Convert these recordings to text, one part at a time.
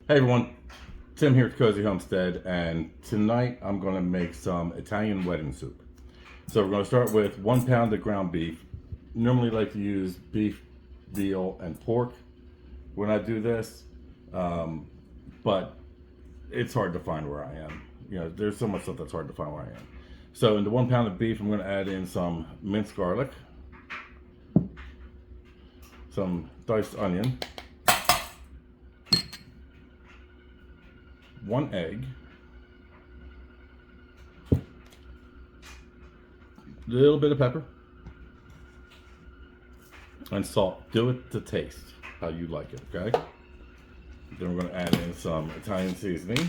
Hey everyone, Tim here at Cozy Homestead, and tonight I'm going to make some Italian wedding soup. So we're going to start with 1 pound of ground beef. Normally like to use beef, veal, and pork when I do this, but it's hard to find where I am. You know, there's so much stuff that's hard to find where I am. So in the 1 pound of beef, I'm going to add in some minced garlic, some diced onion, 1 egg, a little bit of pepper, and salt. Do it to taste how you like it, okay? Then we're going to add in some Italian seasoning,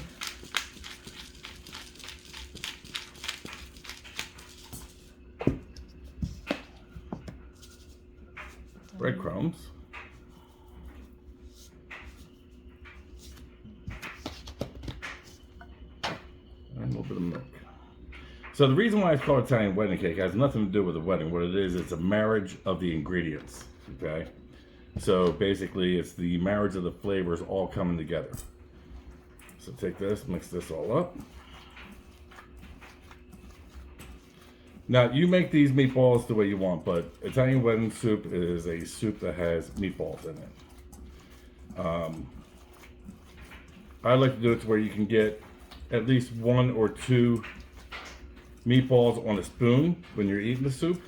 breadcrumbs, and a little bit of milk. So the reason why it's called Italian wedding cake has nothing to do with the wedding. What it is, it's a marriage of the ingredients, okay? So basically, it's the marriage of the flavors all coming together. So take this, mix this all up. Now, you make these meatballs the way you want, but Italian wedding soup is a soup that has meatballs in it. I like to do it to where you can get at least 1 or 2 meatballs on a spoon when you're eating the soup.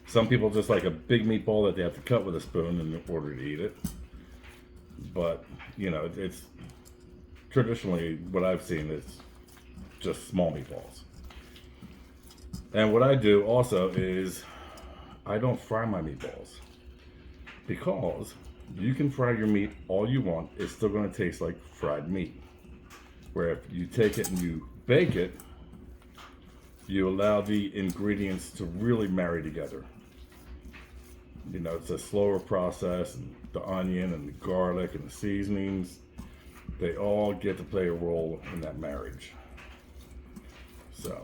Some people just like a big meatball that they have to cut with a spoon in order to eat it. But, you know, it's traditionally what I've seen is just small meatballs. And what I do also is I don't fry my meatballs, because you can fry your meat all you want, it's still going to taste like fried meat. Where if you take it and you bake it, you allow the ingredients to really marry together. You know, it's a slower process, and the onion and the garlic and the seasonings, they all get to play a role in that marriage. So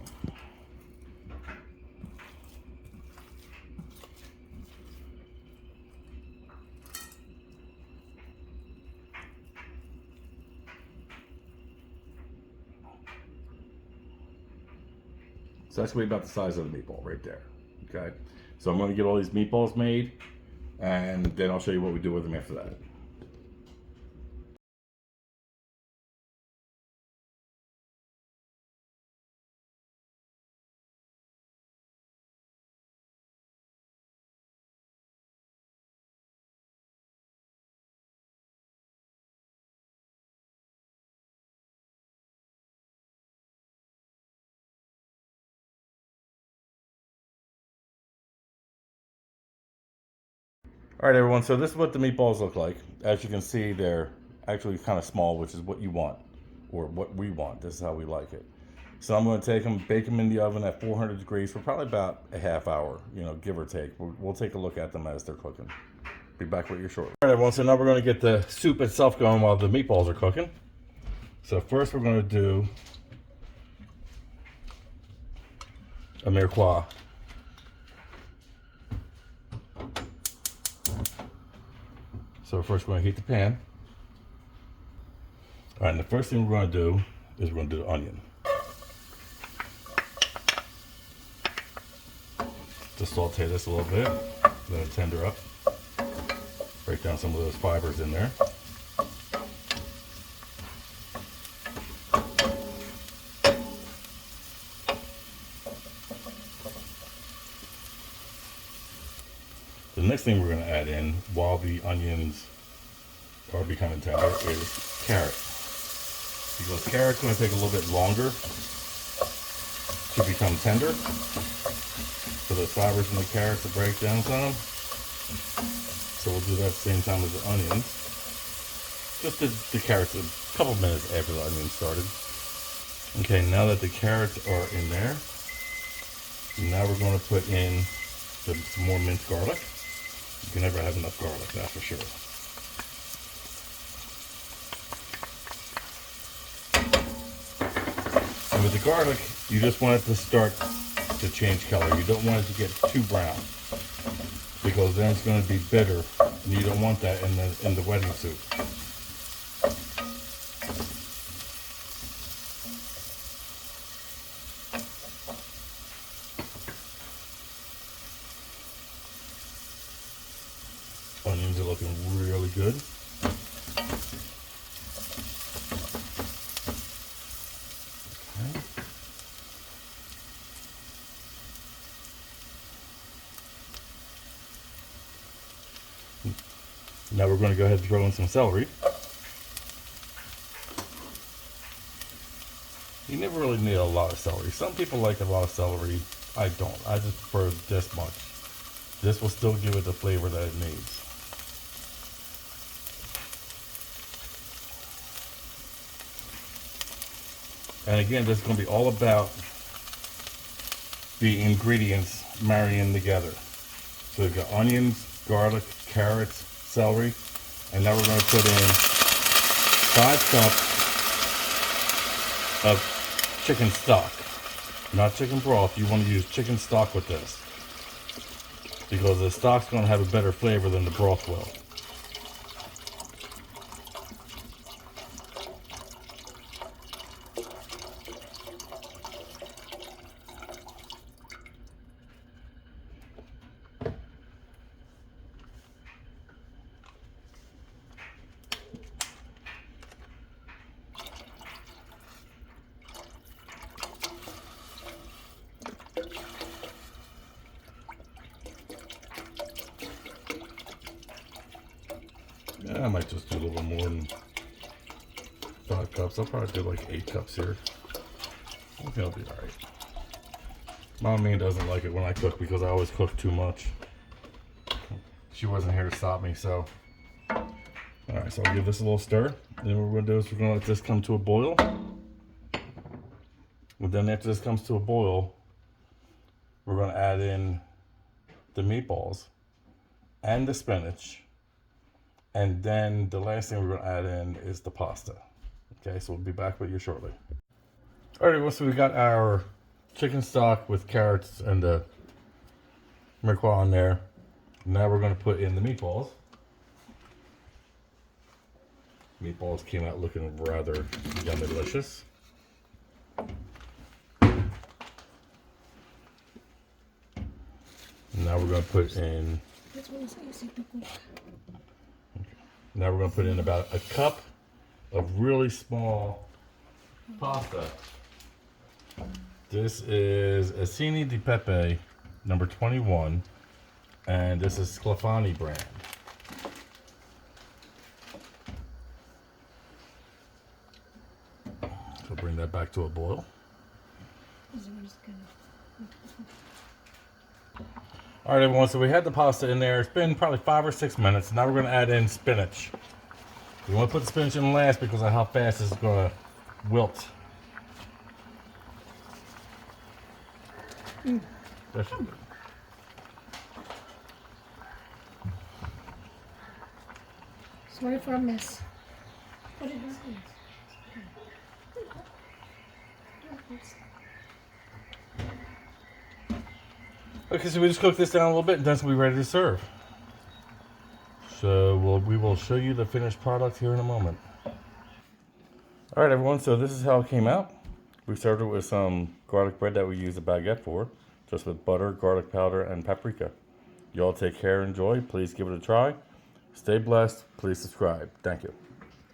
So that's going to be about the size of the meatball right there. Okay. So I'm going to get all these meatballs made, and then I'll show you what we do with them after that. All right, everyone. So this is what the meatballs look like. As you can see, they're actually kind of small, which is what you want, or what we want. This is how we like it. So I'm going to take them, bake them in the oven at 400 degrees for probably about a half hour, you know, give or take. We'll take a look at them as they're cooking. Be back with you shortly. All right, everyone. So now we're going to get the soup itself going while the meatballs are cooking. So first we're going to do a mirepoix. So first we're going to heat the pan. All right, and the first thing we're going to do is we're going to do the onion. Just saute this a little bit, let it tender up. Break down some of those fibers in there. The next thing we're going to add in while the onions are becoming tender is carrot. Because carrot's going to take a little bit longer to become tender, for those fibers in the carrots to break down some. So we'll do that at the same time as the onions. Just the carrots a couple minutes after the onions started. Okay, now that the carrots are in there, now we're going to put in some more minced garlic. You can never have enough garlic, that's for sure. And with the garlic, you just want it to start to change color. You don't want it to get too brown, because then it's going to be bitter, and you don't want that in the wedding soup. onions are looking really good. Okay. Now we're going to go ahead and throw in some celery. You never really need a lot of celery. Some people like a lot of celery. I don't. I just prefer this much. This will still give it the flavor that it needs. And again, this is going to be all about the ingredients marrying together. So we've got onions, garlic, carrots, celery, and now we're going to put in 5 cups of chicken stock. Not chicken broth. You want to use chicken stock with this, because the stock's going to have a better flavor than the broth will. I might just do a little more than 5 cups. I'll probably do like 8 cups here. I think I'll be alright. Mommy doesn't like it when I cook because I always cook too much. She wasn't here to stop me, so. Alright, so I'll give this a little stir. Then what we're going to do is we're going to let this come to a boil. And then after this comes to a boil, we're going to add in the meatballs and the spinach. And then the last thing we're going to add in is the pasta. Okay, so we'll be back with you shortly. Alright, well, so we got our chicken stock with carrots and the mirepoix on there. Now we're going to put in the meatballs. Meatballs came out looking rather yummy delicious. Now we're going to put in. Now we're going to put in about a cup of really small pasta. This is Acini di Pepe number 21, and this is Sclafani brand. So bring that back to a boil. All right, everyone, so we had the pasta in there. It's been probably 5 or 6 minutes. Now we're going to add in spinach. We want to put the spinach in last because of how fast it's going to wilt. That should be good. Sorry for a mess. What did this mean? Okay, so we just cook this down a little bit and then we'll be ready to serve. So we will show you the finished product here in a moment. Alright everyone, so this is how it came out. We served it with some garlic bread that we use a baguette for, just with butter, garlic powder, and paprika. You all take care and enjoy. Please give it a try. Stay blessed. Please subscribe. Thank you.